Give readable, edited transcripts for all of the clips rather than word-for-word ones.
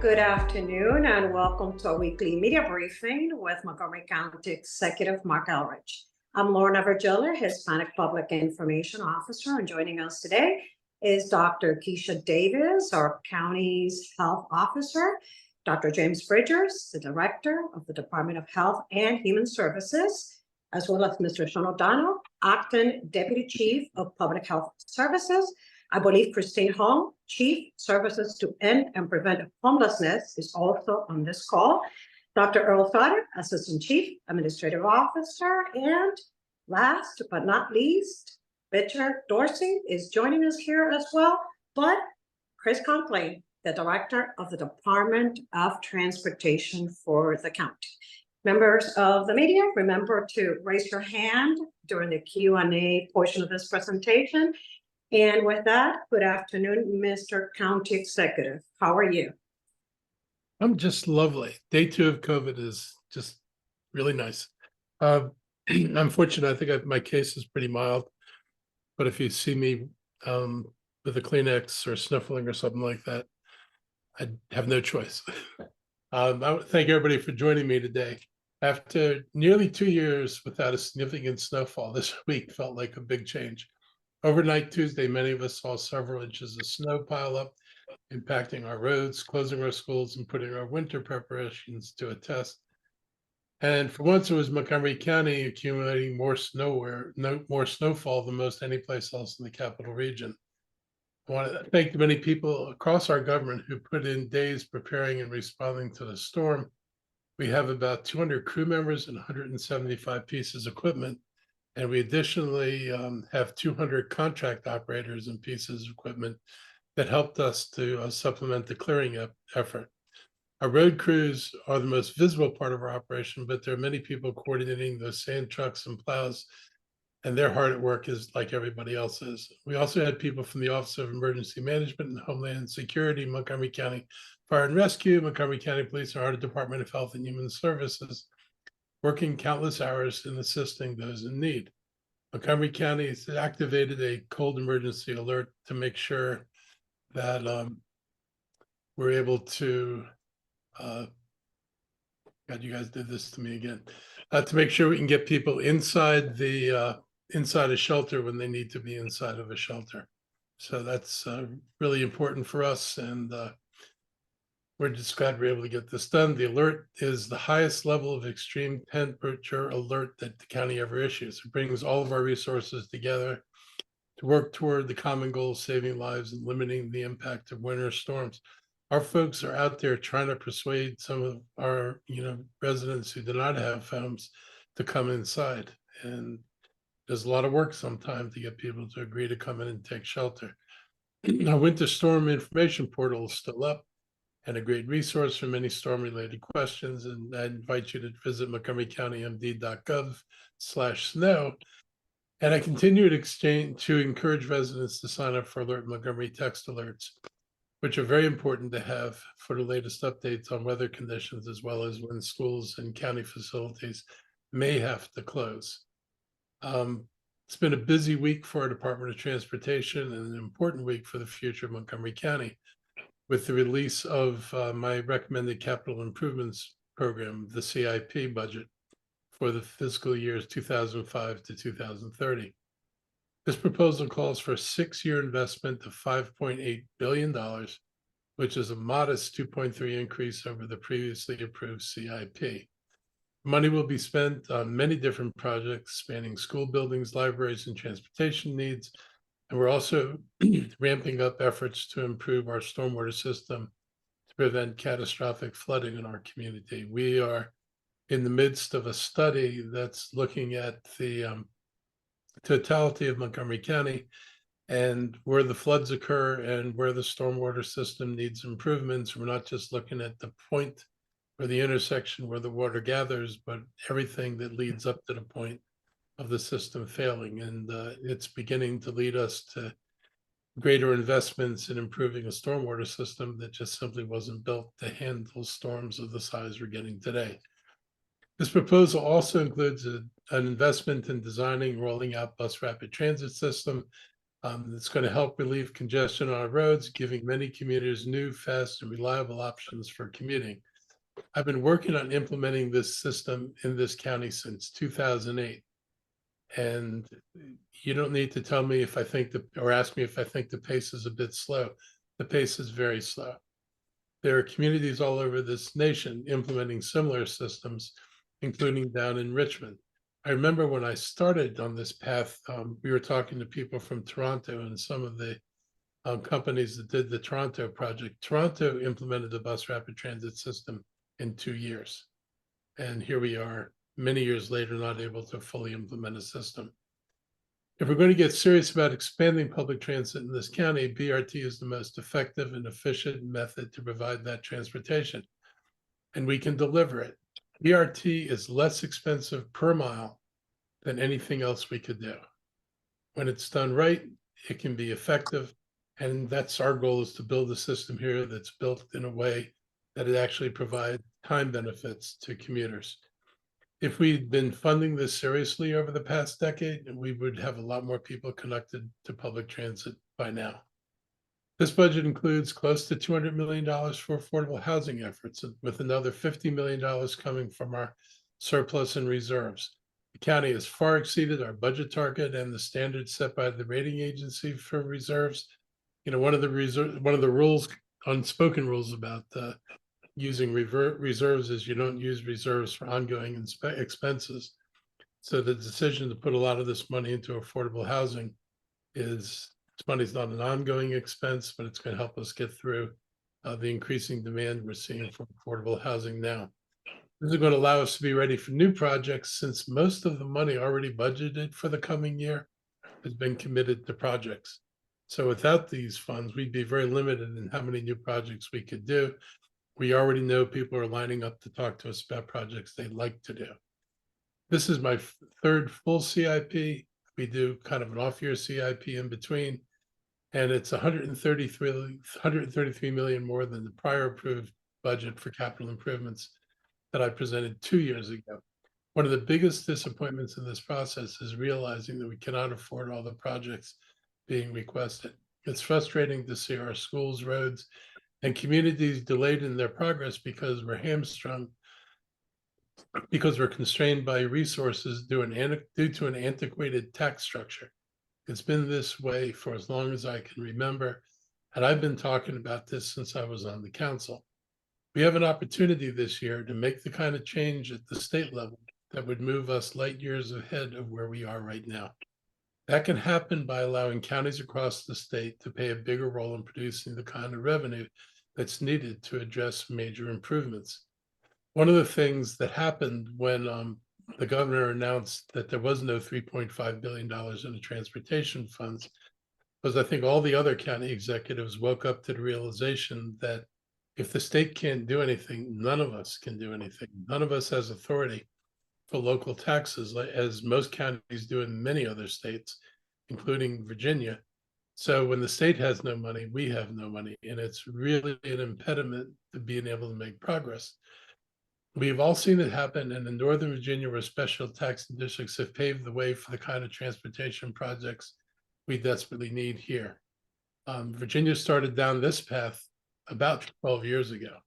Good afternoon and welcome to a weekly media briefing with Montgomery County Executive Mark Elridge. I'm Lorna Virgilla, Hispanic Public Information Officer, and joining us today is Dr. Keisha Davis, our county's health officer, Dr. James Bridgers, the Director of the Department of Health and Human Services, as well as Mr. Sean O'Donnell, Acting Deputy Chief of Public Health Services. I believe Christine Hong, Chief Services to End and Prevent Homelessness, is also on this call. Dr. Earl Sauter, Assistant Chief Administrative Officer, and last but not least, Richard Dorsey is joining us here as well, but Chris Conklin, the Director of the Department of Transportation for the county. Members of the media, remember to raise your hand during the Q&A portion of this presentation. And with that, good afternoon, Mr. County Executive. How are you? I'm just lovely. Day 2 of COVID is just really nice. I'm fortunate. I think my case is pretty mild, but if you see me with a Kleenex or sniffling or something like that, I have no choice. I thank everybody for joining me today. After nearly 2 years without a significant snowfall, this week felt like a big change. Overnight Tuesday, many of us saw several inches of snow pile up, impacting our roads, closing our schools, and putting our winter preparations to a test. And for once, it was Montgomery County accumulating more snowfall than most any place else in the capital region. I want to thank the many people across our government who put in days preparing and responding to the storm. We have about 200 crew members and 175 pieces of equipment. And we additionally have 200 contract operators and pieces of equipment that helped us to supplement the clearing effort. Our road crews are the most visible part of our operation, but there are many people coordinating those sand trucks and plows, and they're hard at work as like everybody else is. We also had people from the Office of Emergency Management and Homeland Security, Montgomery County Fire and Rescue, Montgomery County Police, and our Department of Health and Human Services, working countless hours in assisting those in need. Montgomery County has activated a cold emergency alert to make sure that we're able to, God, you guys did this to me again, to make sure we can get people inside a shelter when they need to be inside of a shelter. So that's really important for us, and we're just glad we're able to get this done. The alert is the highest level of extreme temperature alert that the county ever issues. It brings all of our resources together to work toward the common goal of saving lives and limiting the impact of winter storms. Our folks are out there trying to persuade some of our residents who do not have homes to come inside. And there's a lot of work sometimes to get people to agree to come in and take shelter. Our winter storm information portal is still up, and a great resource for many storm-related questions. And I invite you to visit montgomerycountymd.gov/snow. And I continue to encourage residents to sign up for Alert Montgomery text alerts, which are very important to have for the latest updates on weather conditions, as well as when schools and county facilities may have to close. It's been a busy week for our Department of Transportation and an important week for the future of Montgomery County, with the release of my recommended capital improvements program, the CIP budget, for the fiscal years 2005 to 2030. This proposal calls for a 6-year investment of $5.8 billion, which is a modest 2.3% increase over the previously approved CIP. Money will be spent on many different projects spanning school buildings, libraries, and transportation needs. And we're also ramping up efforts to improve our stormwater system to prevent catastrophic flooding in our community. We are in the midst of a study that's looking at the totality of Montgomery County and where the floods occur and where the stormwater system needs improvements. We're not just looking at the point or the intersection where the water gathers, but everything that leads up to the point of the system failing. And it's beginning to lead us to greater investments in improving a stormwater system that just simply wasn't built to handle storms of the size we're getting today. This proposal also includes an investment in designing and rolling out bus rapid transit system It's going to help relieve congestion on our roads, giving many commuters new, fast, and reliable options for commuting. I've been working on implementing this system in this county since 2008. And you don't need to tell me if I think or ask me if I think the pace is a bit slow. The pace is very slow. There are communities all over this nation implementing similar systems, including down in Richmond. I remember when I started on this path, we were talking to people from Toronto and some of the companies that did the Toronto project. Toronto implemented the bus rapid transit system in 2 years. And here we are many years later, not able to fully implement a system. If we're going to get serious about expanding public transit in this county, BRT is the most effective and efficient method to provide that transportation, and we can deliver it. BRT is less expensive per mile than anything else we could do. When it's done right, it can be effective, and that's our goal, is to build a system here that's built in a way that it actually provides time benefits to commuters. If we'd been funding this seriously over the past decade, we would have a lot more people connected to public transit by now. This budget includes close to $200 million for affordable housing efforts, with another $50 million coming from our surplus and reserves. The county has far exceeded our budget target and the standards set by the rating agency for reserves. You know, one of the rules, unspoken rules about using reserves is you don't use reserves for ongoing expenses. So the decision to put a lot of this money into affordable housing is, this money's not an ongoing expense, but it's going to help us get through the increasing demand we're seeing for affordable housing now. This is going to allow us to be ready for new projects, since most of the money already budgeted for the coming year has been committed to projects. So without these funds, we'd be very limited in how many new projects we could do. We already know people are lining up to talk to us about projects they'd like to do. This is my third full CIP. We do kind of an off-year CIP in between, and it's 133 million more than the prior approved budget for capital improvements that I presented 2 years ago. One of the biggest disappointments in this process is realizing that we cannot afford all the projects being requested. It's frustrating to see our schools, roads, and communities delayed in their progress because we're hamstrung, because we're constrained by resources due to an antiquated tax structure. It's been this way for as long as I can remember, and I've been talking about this since I was on the council. We have an opportunity this year to make the kind of change at the state level that would move us light years ahead of where we are right now. That can happen by allowing counties across the state to play a bigger role in producing the kind of revenue that's needed to address major improvements. One of the things that happened when the governor announced that there was no $3.5 billion in the transportation funds was, I think all the other county executives woke up to the realization that if the state can't do anything, none of us can do anything. None of us has authority for local taxes, as most counties do in many other states, including Virginia. So when the state has no money, we have no money, and it's really an impediment to being able to make progress. We've all seen it happen, and in Northern Virginia, where special tax districts have paved the way for the kind of transportation projects we desperately need here. Virginia started down this path about 12 years ago,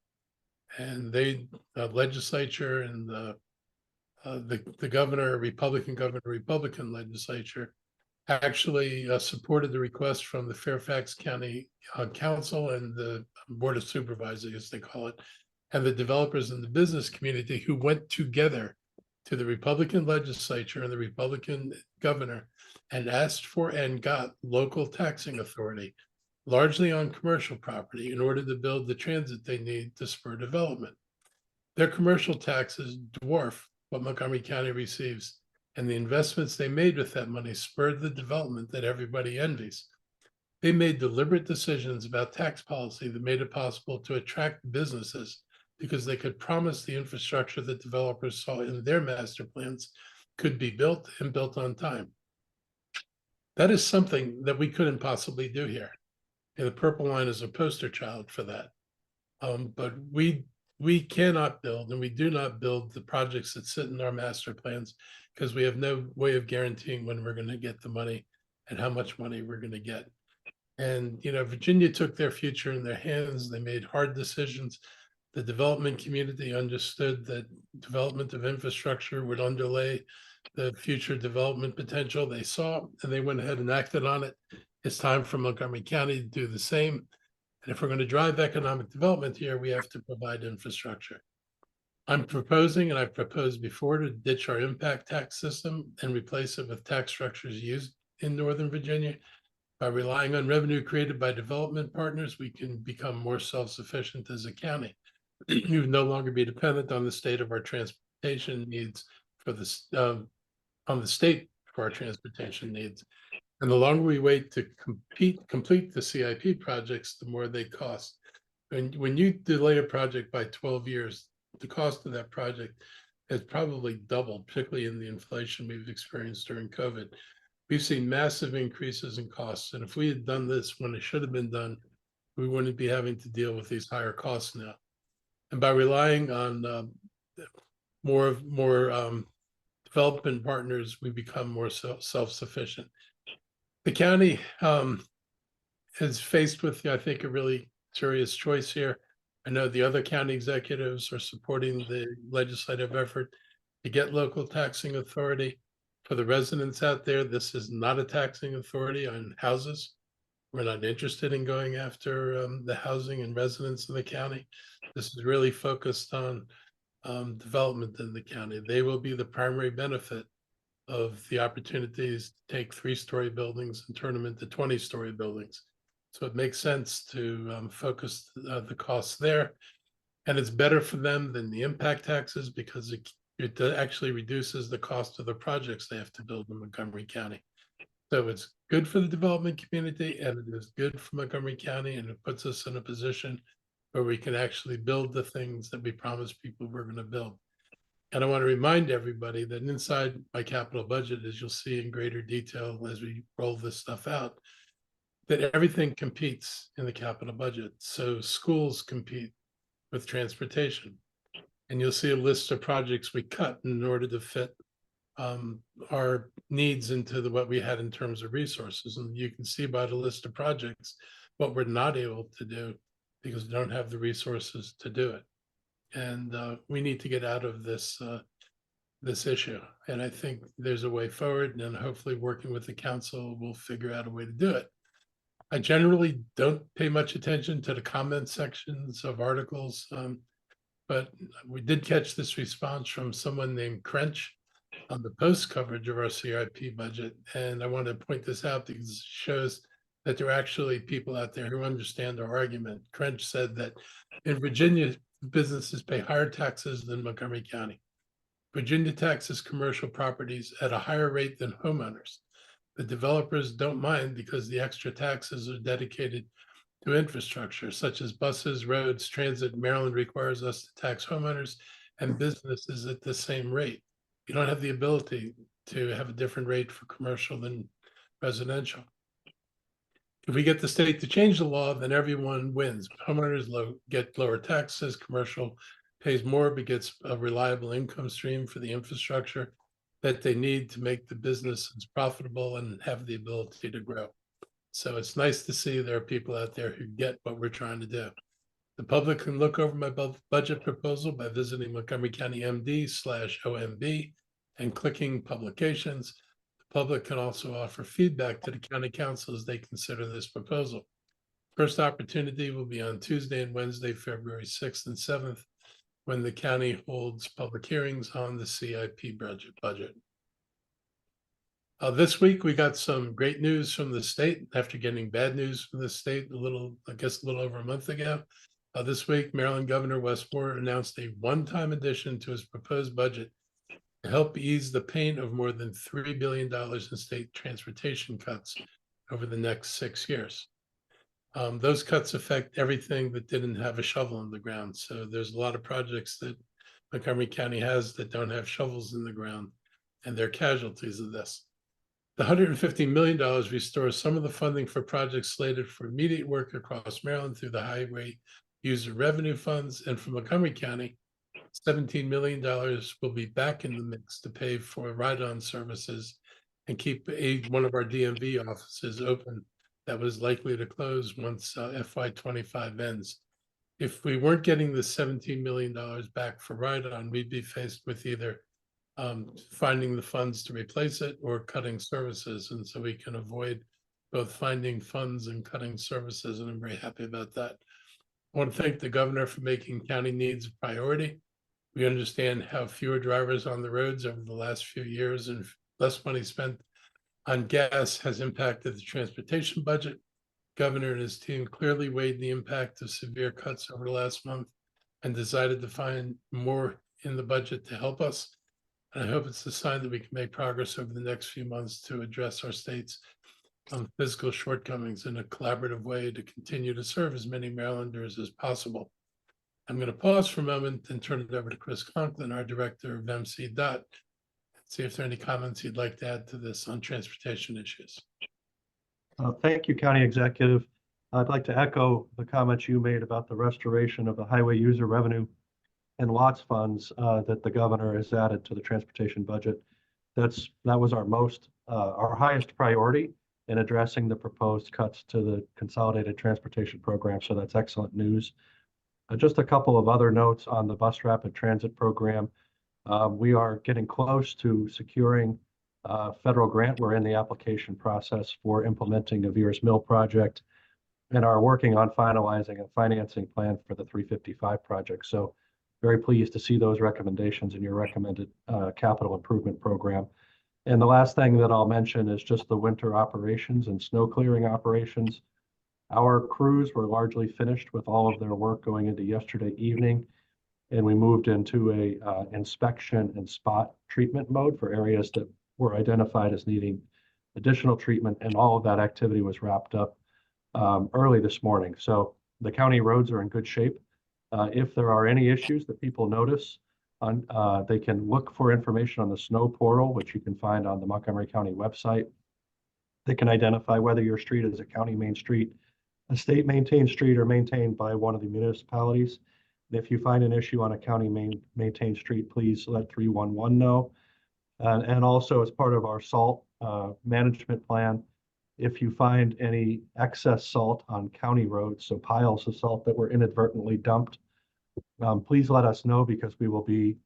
and the legislature and the governor, Republican legislature, actually supported the request from the Fairfax County Council and the Board of Supervisors, as they call it, and the developers in the business community, who went together to the Republican legislature and the Republican governor and asked for and got local taxing authority, largely on commercial property, in order to build the transit they need to spur development. Their commercial taxes dwarf what Montgomery County receives, and the investments they made with that money spurred the development that everybody envies. They made deliberate decisions about tax policy that made it possible to attract businesses because they could promise the infrastructure that developers saw in their master plans could be built and built on time. That is something that we couldn't possibly do here. And the Purple Line is a poster child for that. But we cannot build, and we do not build the projects that sit in our master plans because we have no way of guaranteeing when we're going to get the money and how much money we're going to get. And, Virginia took their future in their hands. They made hard decisions. The development community understood that development of infrastructure would underlay the future development potential they saw, and they went ahead and acted on it. It's time for Montgomery County to do the same. And if we're going to drive economic development here, we have to provide infrastructure. I'm proposing, and I've proposed before, to ditch our impact tax system and replace it with tax structures used in Northern Virginia. By relying on revenue created by development partners, we can become more self-sufficient as a county. We would no longer be dependent on the state of our transportation needs for this, on the state for our transportation needs. And the longer we wait to complete the CIP projects, the more they cost. And when you delay a project by 12 years, the cost of that project has probably doubled, particularly in the inflation we've experienced during COVID. We've seen massive increases in costs. And if we had done this when it should have been done, we wouldn't be having to deal with these higher costs now. And by relying on more development partners, we become more self-sufficient. The county is faced with, I think, a really serious choice here. I know the other county executives are supporting the legislative effort to get local taxing authority. For the residents out there, this is not a taxing authority on houses. We're not interested in going after the housing and residents in the county. This is really focused on development in the county. They will be the primary benefit of the opportunities to take 3-story buildings and turn them into 20-story buildings. So it makes sense to focus the costs there. And it's better for them than the impact taxes because it actually reduces the cost of the projects they have to build in Montgomery County. So it's good for the development community, and it is good for Montgomery County, and it puts us in a position where we can actually build the things that we promised people we're going to build. And I want to remind everybody that inside my capital budget, as you'll see in greater detail as we roll this stuff out, that everything competes in the capital budget. So schools compete with transportation. And you'll see a list of projects we cut in order to fit our needs into what we had in terms of resources. And you can see by the list of projects what we're not able to do because we don't have the resources to do it. And we need to get out of this issue. And I think there's a way forward, and hopefully working with the council, we'll figure out a way to do it. I generally don't pay much attention to the comment sections of articles, but we did catch this response from someone named Crench on the post coverage of our CIP budget. And I want to point this out because it shows that there are actually people out there who understand our argument. Crench said that in Virginia, businesses pay higher taxes than Montgomery County. Virginia taxes commercial properties at a higher rate than homeowners. The developers don't mind because the extra taxes are dedicated to infrastructure, such as buses, roads, transit. Maryland requires us to tax homeowners and businesses at the same rate. You don't have the ability to have a different rate for commercial than residential. If we get the state to change the law, then everyone wins. Homeowners get lower taxes, commercial pays more, but gets a reliable income stream for the infrastructure that they need to make the businesses profitable and have the ability to grow. So it's nice to see there are people out there who get what we're trying to do. The public can look over my budget proposal by visiting Montgomery County MD/OMB and clicking publications. The public can also offer feedback to the county council as they consider this proposal. First opportunity will be on Tuesday and Wednesday, February 6th and 7th, when the county holds public hearings on the CIP budget. This week, we got some great news from the state after getting bad news from the state a little over a month ago. This week, Maryland Governor Wes Moore announced a one-time addition to his proposed budget to help ease the pain of more than $3 billion in state transportation cuts over the next 6 years. Those cuts affect everything that didn't have a shovel in the ground. So there's a lot of projects that Montgomery County has that don't have shovels in the ground, and they're casualties of this. The $150 million restores some of the funding for projects slated for immediate work across Maryland through the highway user revenue funds, and for Montgomery County, $17 million will be back in the mix to pay for ride-on services and keep one of our DMV offices open that was likely to close once FY25 ends. If we weren't getting the $17 million back for Ride-On, we'd be faced with either finding the funds to replace it or cutting services. And so we can avoid both finding funds and cutting services. And I'm very happy about that. I want to thank the governor for making county needs a priority. We understand how fewer drivers on the roads over the last few years and less money spent on gas has impacted the transportation budget. Governor and his team clearly weighed the impact of severe cuts over the last month and decided to find more in the budget to help us. And I hope it's a sign that we can make progress over the next few months to address our state's physical shortcomings in a collaborative way to continue to serve as many Marylanders as possible. I'm going to pause for a moment and turn it over to Chris Conklin, our director of MC.Dot, and see if there are any comments he'd like to add to this on transportation issues. Thank you, County Executive. I'd like to echo the comments you made about the restoration of the highway user revenue and lots funds that the governor has added to the transportation budget. That was our highest priority in addressing the proposed cuts to the consolidated transportation program. So that's excellent news. Just a couple of other notes on the bus rapid transit program. We are getting close to securing federal grant. We're in the application process for implementing the Veers Mill project and are working on finalizing a financing plan for the 355 project. So very pleased to see those recommendations in your recommended capital improvement program. And the last thing that I'll mention is just the winter operations and snow clearing operations. Our crews were largely finished with all of their work going into yesterday evening, and we moved into a inspection and spot treatment mode for areas that were identified as needing additional treatment, and all of that activity was wrapped up early this morning. So the county roads are in good shape. If there are any issues that people notice, they can look for information on the snow portal, which you can find on the Montgomery County website. They can identify whether your street is a county main street, a state maintained street, or maintained by one of the municipalities. And if you find an issue on a county maintained street, please let 311 know. And also, as part of our salt management plan, if you find any excess salt on county roads, so piles of salt that were inadvertently dumped, please let us know, because we will be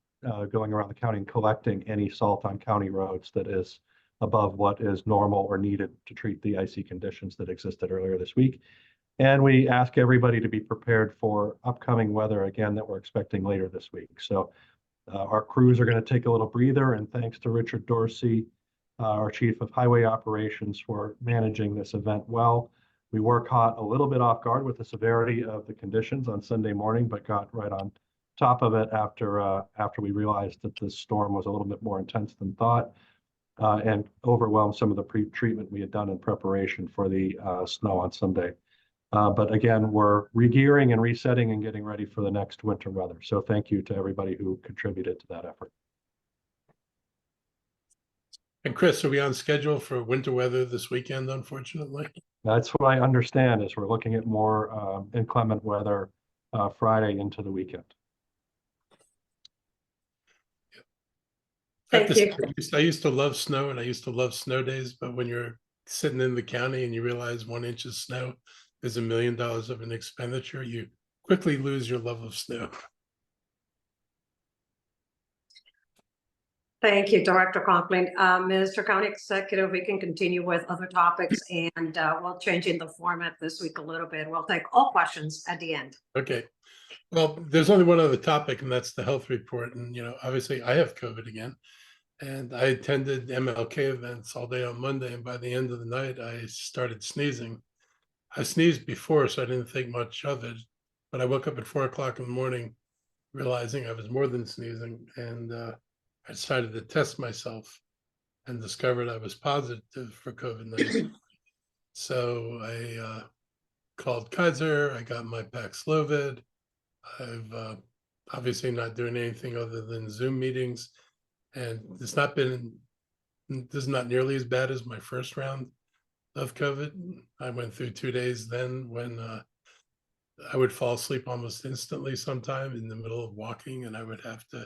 going around the county and collecting any salt on county roads that is above what is normal or needed to treat the icy conditions that existed earlier this week. And we ask everybody to be prepared for upcoming weather again that we're expecting later this week. So our crews are going to take a little breather, and thanks to Richard Dorsey, our Chief of Highway Operations, for managing this event well. We were caught a little bit off guard with the severity of the conditions on Sunday morning, but got right on top of it after we realized that the storm was a little bit more intense than thought, and overwhelmed some of the pre-treatment we had done in preparation for the snow on Sunday. But again, we're regearing and resetting and getting ready for the next winter weather. So thank you to everybody who contributed to that effort. And Chris, are we on schedule for winter weather this weekend, unfortunately? That's what I understand, is we're looking at more inclement weather Friday into the weekend. Thank you. I used to love snow, and I used to love snow days, but when you're sitting in the county and you realize 1 inch of snow is $1 million of an expenditure, you quickly lose your love of snow. Thank you, Director Conklin. Mr. County Executive, we can continue with other topics, and we'll change in the format this week a little bit. We'll take all questions at the end. Okay. Well, there's only one other topic, and that's the health report. And, obviously I have COVID again, and I attended MLK events all day on Monday. And by the end of the night, I started sneezing. I sneezed before, so I didn't think much of it, but I woke up at 4 o'clock in the morning, realizing I was more than sneezing. And, I decided to test myself and discovered I was positive for COVID-19. So I called Kaiser. I got my Paxlovid. I've obviously not doing anything other than Zoom meetings, and this is not nearly as bad as my first round of COVID. I went through 2 days then when I would fall asleep almost instantly sometime in the middle of walking, and I would have to,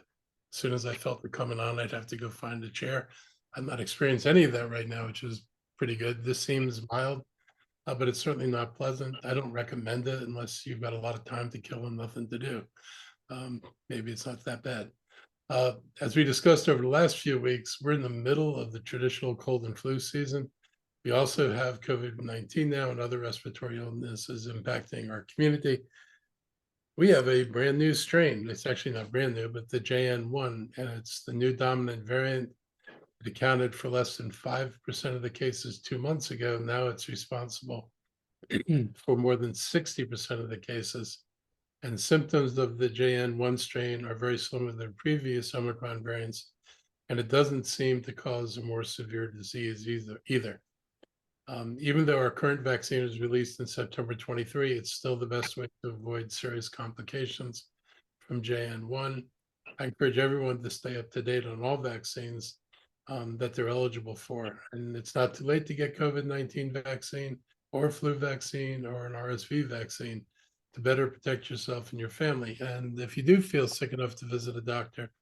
as soon as I felt it coming on, I'd have to go find a chair. I'm not experiencing any of that right now, which is pretty good. This seems mild, but it's certainly not pleasant. I don't recommend it unless you've got a lot of time to kill and nothing to do. Maybe it's not that bad. As we discussed over the last few weeks, we're in the middle of the traditional cold and flu season. We also have COVID-19 now and other respiratory illnesses impacting our community. We have a brand new strain. It's actually not brand new, but the JN1, and it's the new dominant variant. It accounted for less than 5% of the cases 2 months ago. Now it's responsible for more than 60% of the cases. And symptoms of the JN1 strain are very similar to the previous Omicron variants, and it doesn't seem to cause a more severe disease either. Even though our current vaccine was released in September 23, it's still the best way to avoid serious complications from JN1. I encourage everyone to stay up to date on all vaccines that they're eligible for. And it's not too late to get COVID-19 vaccine or flu vaccine or an RSV vaccine to better protect yourself and your family. And if you do feel sick enough to visit a doctor,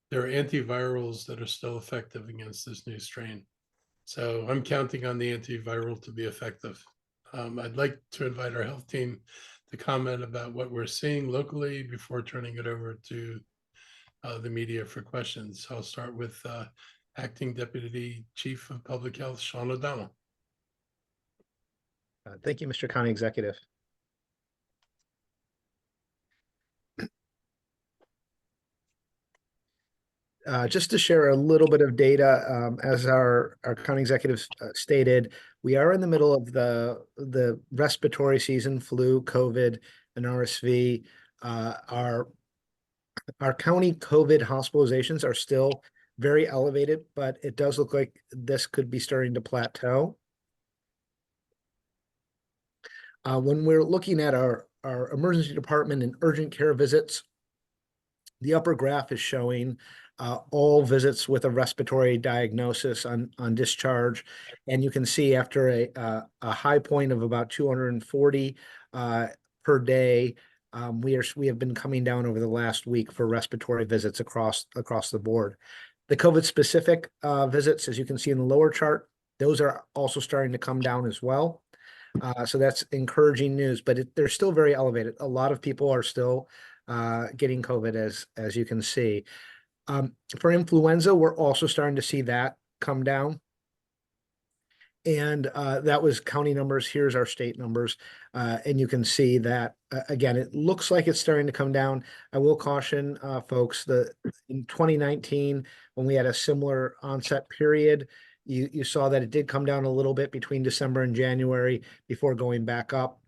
there are antivirals that are still effective against this new strain. So I'm counting on the antiviral to be effective. I'd like to invite our health team to comment about what we're seeing locally before turning it over to the media for questions. I'll start with Acting Deputy Chief of Public Health, Sean O'Donnell. Thank you, Mr. County Executive. Just to share a little bit of data, as our county executive stated, we are in the middle of the respiratory season, flu, COVID, and RSV. Our county COVID hospitalizations are still very elevated, but it does look like this could be starting to plateau. When we're looking at our emergency department and urgent care visits, the upper graph is showing all visits with a respiratory diagnosis on discharge. And you can see after a high point of about 240 per day, we have been coming down over the last week for respiratory visits across the board. The COVID specific visits, as you can see in the lower chart, those are also starting to come down as well. So that's encouraging news, but they're still very elevated. A lot of people are still getting COVID, as you can see. For influenza, we're also starting to see that come down. And that was county numbers. Here's our state numbers. And you can see that, again, it looks like it's starting to come down. I will caution folks that in 2019, when we had a similar onset period, you saw that it did come down a little bit between December and January before going back up.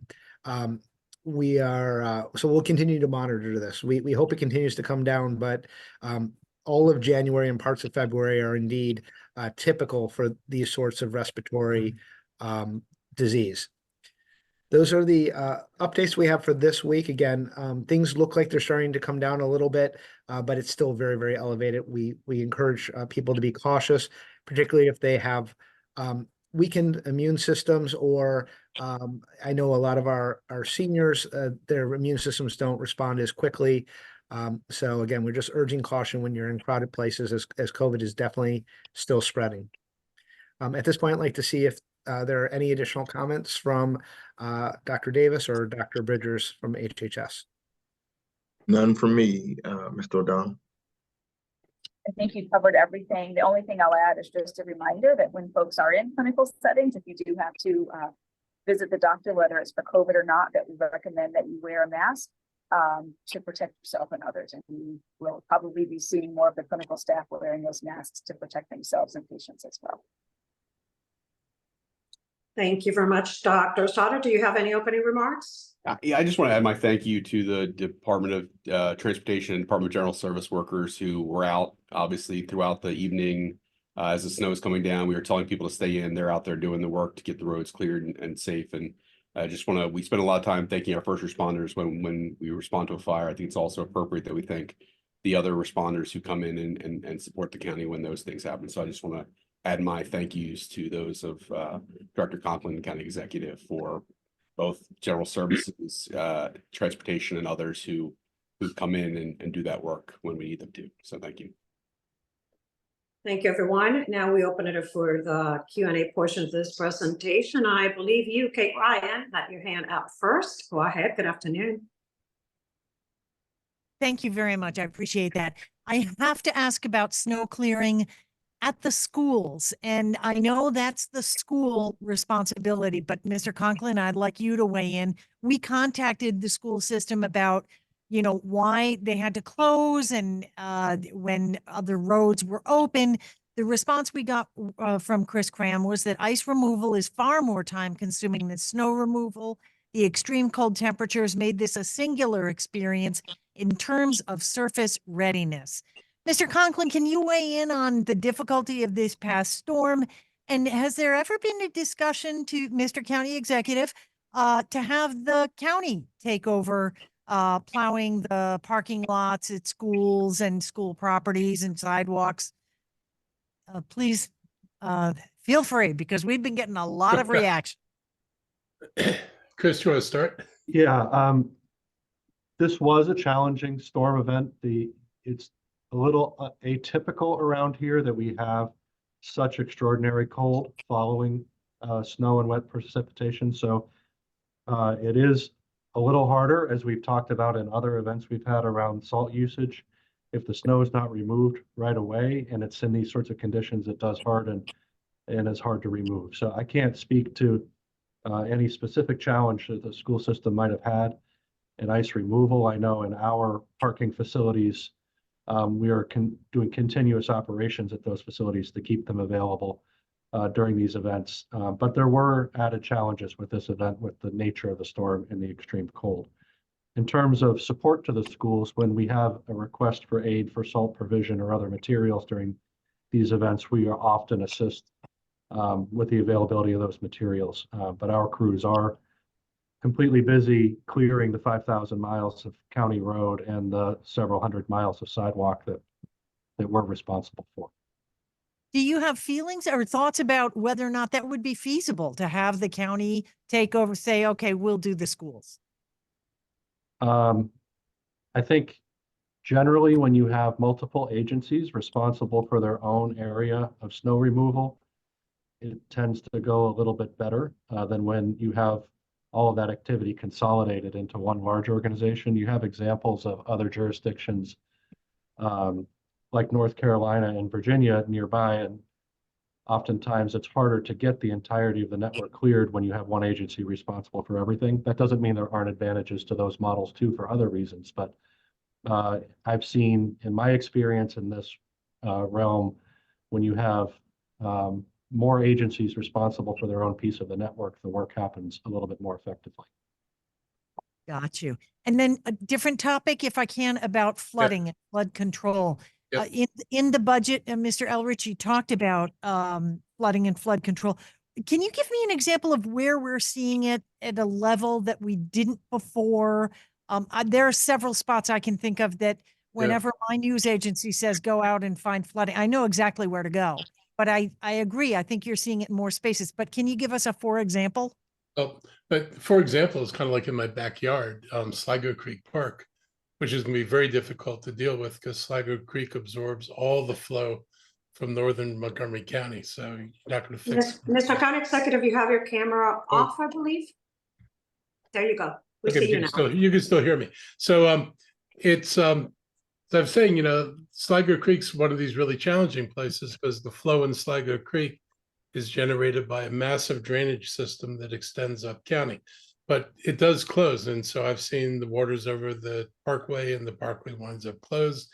So we'll continue to monitor this. We hope it continues to come down, but all of January and parts of February are indeed typical for these sorts of respiratory disease. Those are the updates we have for this week. Again, things look like they're starting to come down a little bit, but it's still very, very elevated. We encourage people to be cautious, particularly if they have weakened immune systems, or I know a lot of our seniors, their immune systems don't respond as quickly. So again, we're just urging caution when you're in crowded places, as COVID is definitely still spreading. At this point, I'd like to see if there are any additional comments from Dr. Davis or Dr. Bridgers from HHS. None from me, Mr. O'Donnell. I think you covered everything. The only thing I'll add is just a reminder that when folks are in clinical settings, if you do have to visit the doctor, whether it's for COVID or not, that we recommend that you wear a mask to protect yourself and others. And we will probably be seeing more of the clinical staff wearing those masks to protect themselves and patients as well. Thank you very much, Dr. Stoddard. Do you have any opening remarks? Yeah, I just want to add my thank you to the Department of Transportation and Department of General Service workers who were out, obviously, throughout the evening as the snow is coming down. We were telling people to stay in. They're out there doing the work to get the roads cleared and safe. And I just want to, we spend a lot of time thanking our first responders when we respond to a fire. I think it's also appropriate that we thank the other responders who come in and support the county when those things happen. So I just want to add my thank yous to those of Director Conklin, County Executive, for both general services, transportation, and others who come in and do that work when we need them to. So thank you. Thank you, everyone. Now we open it up for the Q&A portion of this presentation. I believe you, Kate Ryan, had your hand up first. Go ahead. Good afternoon. Thank you very much. I appreciate that. I have to ask about snow clearing at the schools. And I know that's the school responsibility, but Mr. Conklin, I'd like you to weigh in. We contacted the school system about, you know, why they had to close and when other roads were open. The response we got from Chris Cram was that ice removal is far more time consuming than snow removal. The extreme cold temperatures made this a singular experience in terms of surface readiness. Mr. Conklin, can you weigh in on the difficulty of this past storm? And has there ever been a discussion to Mr. County Executive to have the county take over plowing the parking lots at schools and school properties and sidewalks? Please feel free, because we've been getting a lot of reaction. Chris, do you want to start? Yeah, this was a challenging storm event. It's a little atypical around here that we have such extraordinary cold following snow and wet precipitation. So it is a little harder, as we've talked about in other events we've had around salt usage. If the snow is not removed right away and it's in these sorts of conditions, it does harden and is hard to remove. So I can't speak to any specific challenge that the school system might have had in ice removal. I know in our parking facilities, we are doing continuous operations at those facilities to keep them available during these events. But there were added challenges with this event with the nature of the storm and the extreme cold. In terms of support to the schools, when we have a request for aid for salt provision or other materials during these events, we are often assist with the availability of those materials. But our crews are completely busy clearing the 5,000 miles of county road and the several hundred miles of sidewalk that we're responsible for. Do you have feelings or thoughts about whether or not that would be feasible to have the county take over, say, okay, we'll do the schools? I think generally when you have multiple agencies responsible for their own area of snow removal, it tends to go a little bit better than when you have all of that activity consolidated into one large organization. You have examples of other jurisdictions like North Carolina and Virginia nearby, and oftentimes it's harder to get the entirety of the network cleared when you have one agency responsible for everything. That doesn't mean there aren't advantages to those models too for other reasons, but I've seen in my experience in this realm, when you have more agencies responsible for their own piece of the network, the work happens a little bit more effectively. Got you. And then a different topic, if I can, about flooding and flood control. Yep. In the budget, Mr. Elrich, you talked about flooding and flood control. Can you give me an example of where we're seeing it at a level that we didn't before? There are several spots I can think of that whenever my news agency says go out and find flooding, I know exactly where to go. But I agree. I think you're seeing it in more spaces. But can you give us a for example? Oh, but for example, it's kind of like in my backyard, Sligo Creek Park, which is going to be very difficult to deal with because Sligo Creek absorbs all the flow from northern Montgomery County. So you're not going to fix it. Mr. County Executive, you have your camera off, I believe. There you go. We see you now. You can still hear me. So it's so I'm saying, you know, Sligo Creek's one of these really challenging places because the flow in Sligo Creek is generated by a massive drainage system that extends up county, but it does close. And so I've seen the waters over the parkway and the parkway winds up closed.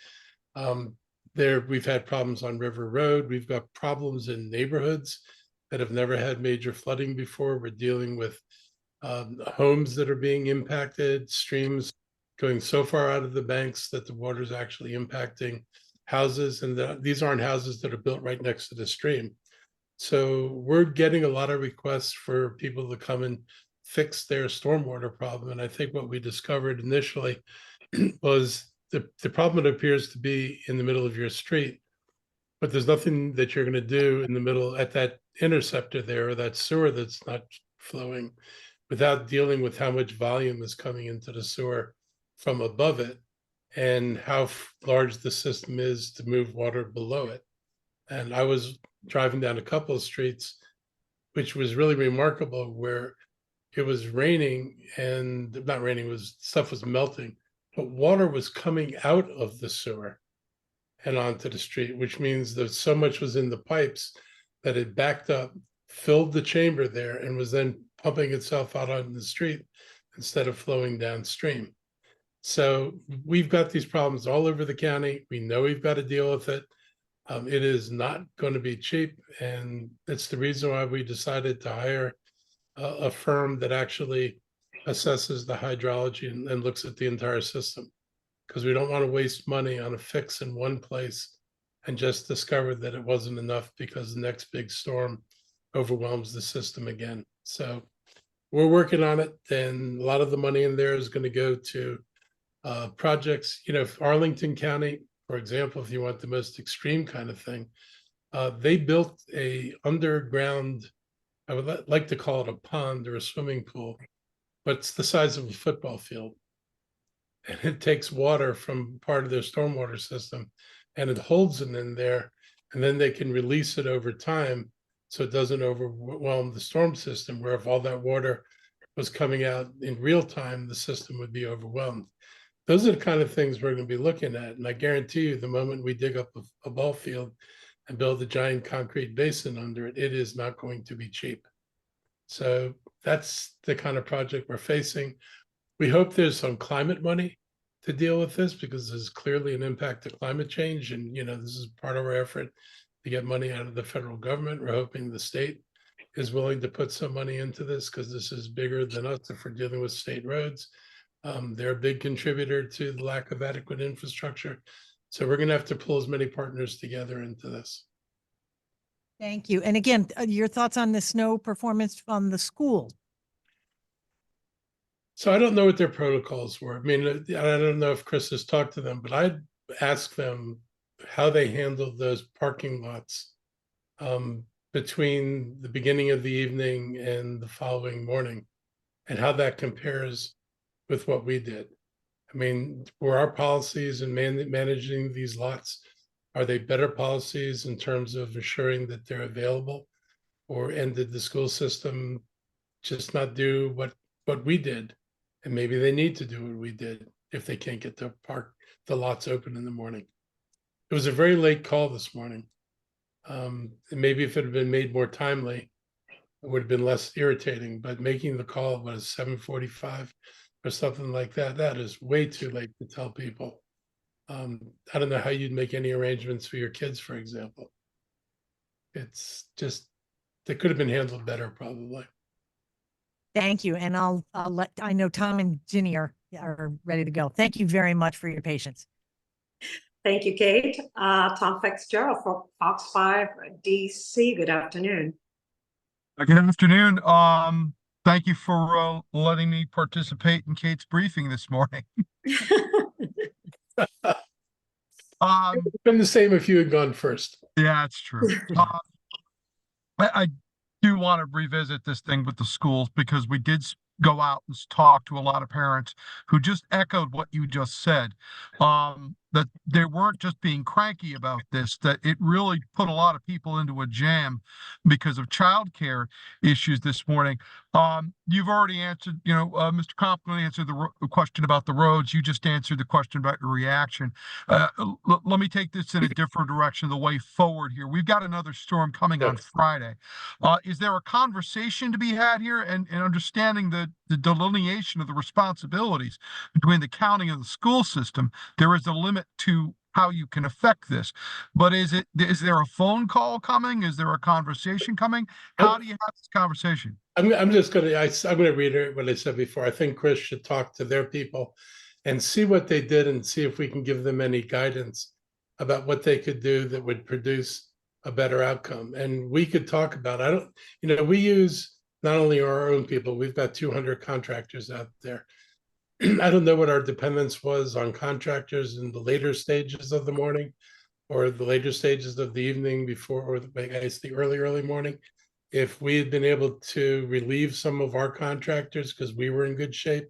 We've had problems on River Road. We've got problems in neighborhoods that have never had major flooding before. We're dealing with homes that are being impacted, streams going so far out of the banks that the water is actually impacting houses. And these aren't houses that are built right next to the stream. So we're getting a lot of requests for people to come and fix their stormwater problem. And I think what we discovered initially was the problem appears to be in the middle of your street, but there's nothing that you're going to do in the middle at that interceptor there or that sewer that's not flowing without dealing with how much volume is coming into the sewer from above it and how large the system is to move water below it. And I was driving down a couple of streets, which was really remarkable, where it was raining and not raining, was stuff was melting, but water was coming out of the sewer and onto the street, which means that so much was in the pipes that it backed up, filled the chamber there, and was then pumping itself out on the street instead of flowing downstream. So we've got these problems all over the county. We know we've got to deal with it. It is not going to be cheap, and it's the reason why we decided to hire a firm that actually assesses the hydrology and looks at the entire system, because we don't want to waste money on a fix in one place and just discover that it wasn't enough because the next big storm overwhelms the system again. So we're working on it, and a lot of the money in there is going to go to projects. You know, if Arlington County, for example, if you want the most extreme kind of thing, they built a underground, I would like to call it a pond or a swimming pool, but it's the size of a football field. And it takes water from part of their stormwater system and it holds it in there, and then they can release it over time so it doesn't overwhelm the storm system, where if all that water was coming out in real time, the system would be overwhelmed. Those are the kind of things we're going to be looking at. And I guarantee you, the moment we dig up a ball field and build a giant concrete basin under it, it is not going to be cheap. So that's the kind of project we're facing. We hope there's some climate money to deal with this, because there's clearly an impact to climate change. And, you know, this is part of our effort to get money out of the federal government. We're hoping the state is willing to put some money into this, because this is bigger than us if we're dealing with state roads. They're a big contributor to the lack of adequate infrastructure. So we're going to have to pull as many partners together into this. Thank you. And again, your thoughts on the snow performance from the school? So I don't know what their protocols were. I mean, I don't know if Chris has talked to them, but I'd ask them how they handled those parking lots between the beginning of the evening and the following morning, and how that compares with what we did. I mean, were our policies in managing these lots, are they better policies in terms of ensuring that they're available? And did the school system just not do what we did? And maybe they need to do what we did if they can't get the lots open in the morning. It was a very late call this morning. And maybe if it had been made more timely, it would have been less irritating. But making the call at 7:45 or something like that, that is way too late to tell people. I don't know how you'd make any arrangements for your kids, for example. It's just, they could have been handled better, probably. Thank you. And I'll I know Tom and Ginny are ready to go. Thank you very much for your patience. Thank you, Kate. Tom Fitzgerald for Fox 5 DC. Good afternoon. Good afternoon. Thank you for letting me participate in Kate's briefing this morning. It would have been the same if you had gone first. Yeah, it's true. I do want to revisit this thing with the schools, because we did go out and talk to a lot of parents who just echoed what you just said, that they weren't just being cranky about this, that it really put a lot of people into a jam because of childcare issues this morning. You've already answered, Mr. Compliment answered the question about the roads. You just answered the question about your reaction. Let me take this in a different direction, the way forward here. We've got another storm coming on Friday. Is there a conversation to be had here and understanding the delineation of the responsibilities between the county and the school system? There is a limit to how you can affect this, but is there a phone call coming? Is there a conversation coming? How do you have this conversation? I'm going to reiterate what I said before. I think Chris should talk to their people and see what they did and see if we can give them any guidance about what they could do that would produce a better outcome. And we could talk about, we use not only our own people, we've got 200 contractors out there. I don't know what our dependence was on contractors in the later stages of the morning or the later stages of the evening before, or the early morning. If we had been able to relieve some of our contractors because we were in good shape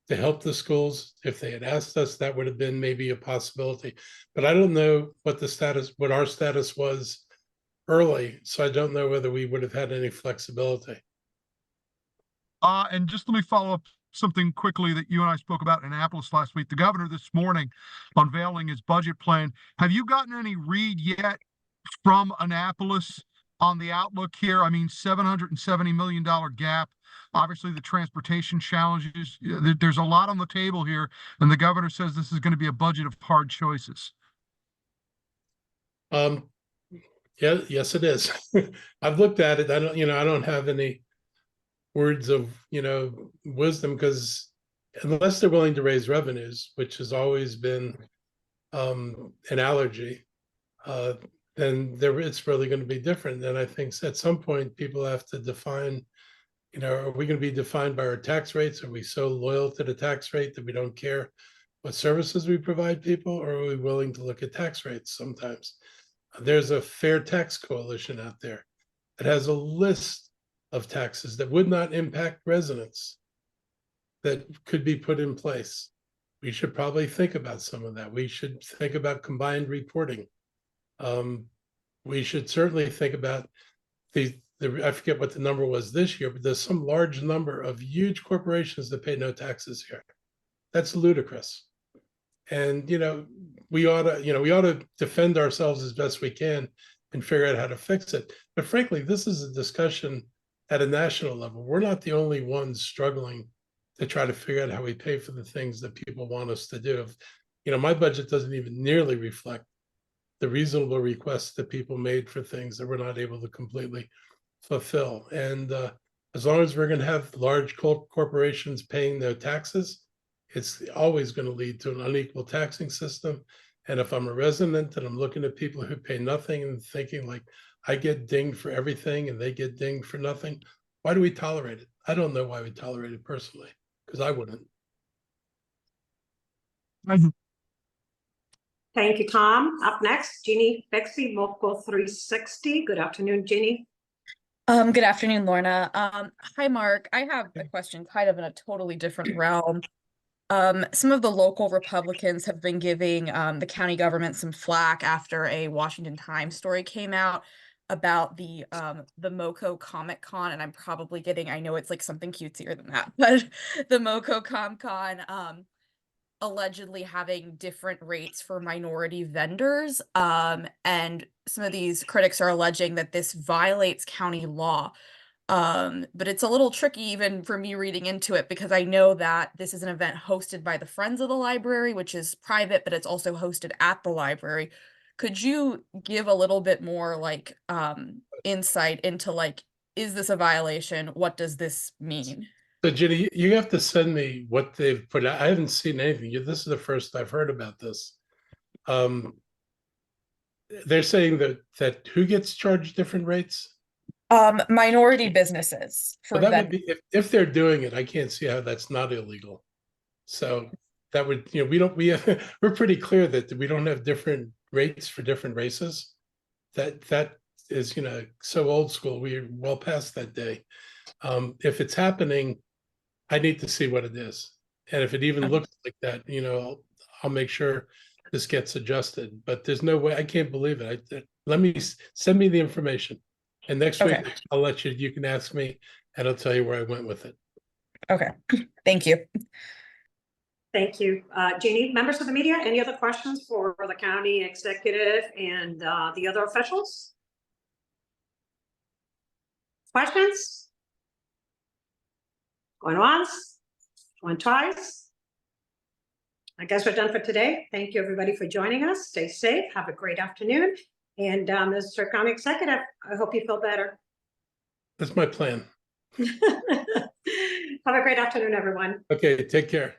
to help the schools, if they had asked us, that would have been maybe a possibility. But I don't know what our status was early, so I don't know whether we would have had any flexibility. And just let me follow up something quickly that you and I spoke about in Annapolis last week. The governor this morning unveiling his budget plan. Have you gotten any read yet from Annapolis on the outlook here? I mean, $770 million gap. Obviously, the transportation challenges. There's a lot on the table here, and the governor says this is going to be a budget of hard choices. Yeah, yes, it is. I've looked at it. I don't have any words of, wisdom, because unless they're willing to raise revenues, which has always been an allergy, then it's really going to be different. And I think at some point people have to define, are we going to be defined by our tax rates? Are we so loyal to the tax rate that we don't care what services we provide people, or are we willing to look at tax rates sometimes? There's a Fair Tax Coalition out there that has a list of taxes that would not impact residents that could be put in place. We should probably think about some of that. We should think about combined reporting. We should certainly think about I forget what the number was this year, but there's some large number of huge corporations that pay no taxes here. That's ludicrous. And, we ought to defend ourselves as best we can and figure out how to fix it. But frankly, this is a discussion at a national level. We're not the only ones struggling to try to figure out how we pay for the things that people want us to do. My budget doesn't even nearly reflect the reasonable requests that people made for things that we're not able to completely fulfill. And as long as we're going to have large corporations paying their taxes, it's always going to lead to an unequal taxing system. And if I'm a resident and I'm looking at people who pay nothing and thinking like, I get dinged for everything and they get dinged for nothing, why do we tolerate it? I don't know why we tolerate it personally, because I wouldn't. Thank you, Tom. Up next, Jeannie Bixby, Local 360. Good afternoon, Jeannie. Good afternoon, Lorna. Hi, Mark. I have a question kind of in a totally different realm. Some of the local Republicans have been giving the county government some flack after a Washington Times story came out about the MoCo Comic Con, and I'm probably I know it's like something cutesier than that, but the MoCo Comic Con allegedly having different rates for minority vendors. And some of these critics are alleging that this violates county law. But it's a little tricky even for me reading into it, because I know that this is an event hosted by the Friends of the Library, which is private, but it's also hosted at the library. Could you give a little bit more insight into is this a violation? What does this mean? So Ginny, you have to send me what they've put out. I haven't seen anything. This is the first I've heard about this. They're saying that who gets charged different rates? Minority businesses. So that would be, if they're doing it, I can't see how that's not illegal. So that would, we're pretty clear that we don't have different rates for different races. That is, so old school. We're well past that day. If it's happening, I need to see what it is. And if it even looks like that, I'll make sure this gets adjusted. But there's no way, I can't believe it. Send me the information. And next week, I'll let you can ask me and I'll tell you where I went with it. Okay, thank you. Thank you. Jeannie, members of the media, any other questions for the county executive and the other officials? Questions? Going once, going twice. I guess we're done for today. Thank you, everybody, for joining us. Stay safe. Have a great afternoon. And Mr. County Executive, I hope you feel better. That's my plan. Have a great afternoon, everyone. Okay, take care.